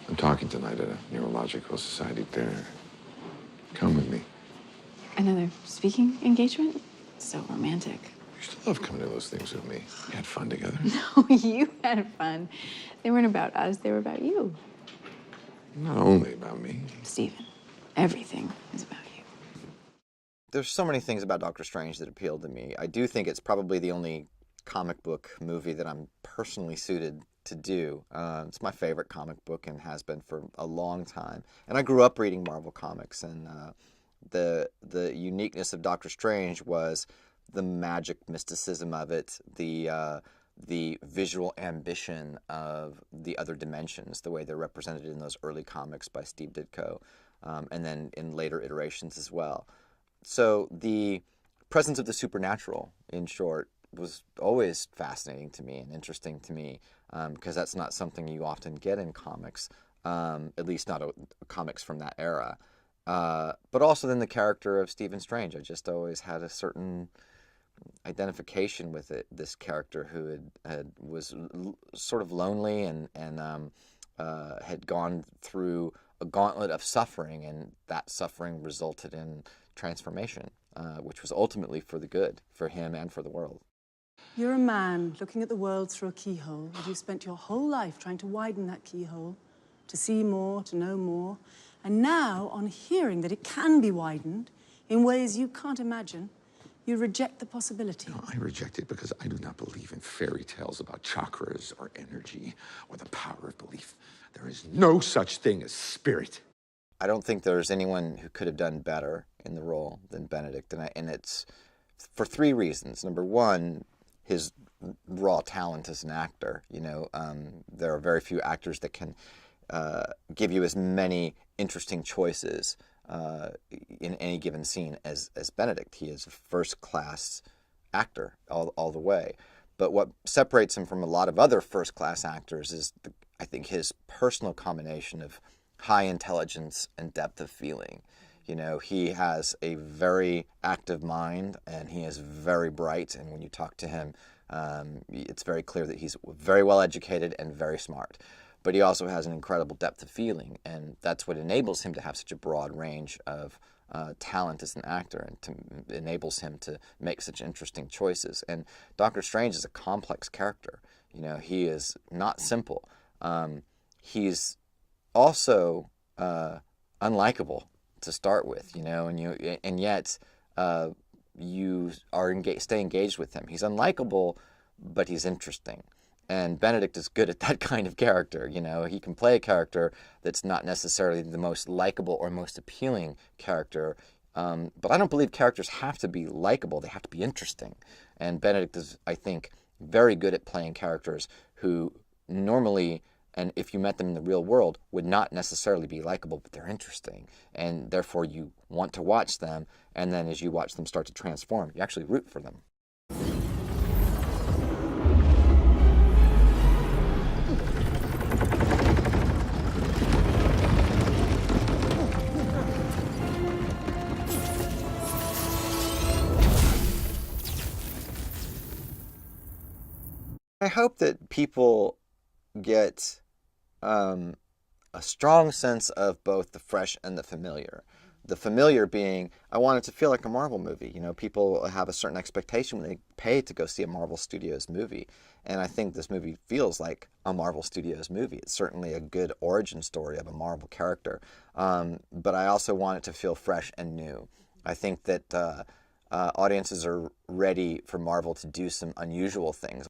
I'm talking tonight at a neurological society dinner. Come with me. Another speaking engagement? So romantic. You used to love coming to those things with me. We had fun together. No, you had fun. They weren't about us, they were about you. Not only about me. Stephen, everything is about you. There's so many things about Doctor Strange that appealed to me. I do think it's probably the only comic book movie that I'm personally suited to do. It's my favorite comic book and has been for a long time. And I grew up reading Marvel comics, and the uniqueness of Doctor Strange was the magic mysticism of it, the visual ambition of the other dimensions, the way they're represented in those early comics by Steve Ditko, and then in later iterations as well. So the presence of the supernatural, in short, was always fascinating to me and interesting to me, because that's not something you often get in comics, at least not comics from that era. But also then the character of Stephen Strange. I just always had a certain identification with it. This character who was sort of lonely and had gone through a gauntlet of suffering, and that suffering resulted in transformation, which was ultimately for the good, for him and for the world. You're a man looking at the world through a keyhole, and you've spent your whole life trying to widen that keyhole, to see more, to know more. And now, on hearing that it can be widened in ways you can't imagine, you reject the possibility. No, I reject it because I do not believe in fairy tales about chakras or energy or the power of belief. There is no such thing as spirit. I don't think there's anyone who could have done better in the role than Benedict, and it's for three reasons. Number one, his raw talent as an actor. There are very few actors that can give you as many interesting choices in any given scene as Benedict. He is a first-class actor all the way. But what separates him from a lot of other first-class actors is, I think, his personal combination of high intelligence and depth of feeling. He has a very active mind, and he is very bright, and when you talk to him, it's very clear that he's very well educated and very smart. But he also has an incredible depth of feeling, and that's what enables him to have such a broad range of talent as an actor, and enables him to make such interesting choices. And Doctor Strange is a complex character. He is not simple. He's also unlikable to start with, and yet you stay engaged with him. He's unlikable, but he's interesting. And Benedict is good at that kind of character. He can play a character that's not necessarily the most likable or most appealing character. But I don't believe characters have to be likable. They have to be interesting. And Benedict is, I think, very good at playing characters who normally, and if you met them in the real world, would not necessarily be likable, but they're interesting. And therefore you want to watch them. And then as you watch them start to transform, you actually root for them. I hope that people get a strong sense of both the fresh and the familiar. The familiar being, I want it to feel like a Marvel movie. People have a certain expectation when they pay to go see a Marvel Studios movie. And I think this movie feels like a Marvel Studios movie. It's certainly a good origin story of a Marvel character. But I also want it to feel fresh and new. I think that audiences are ready for Marvel to do some unusual things.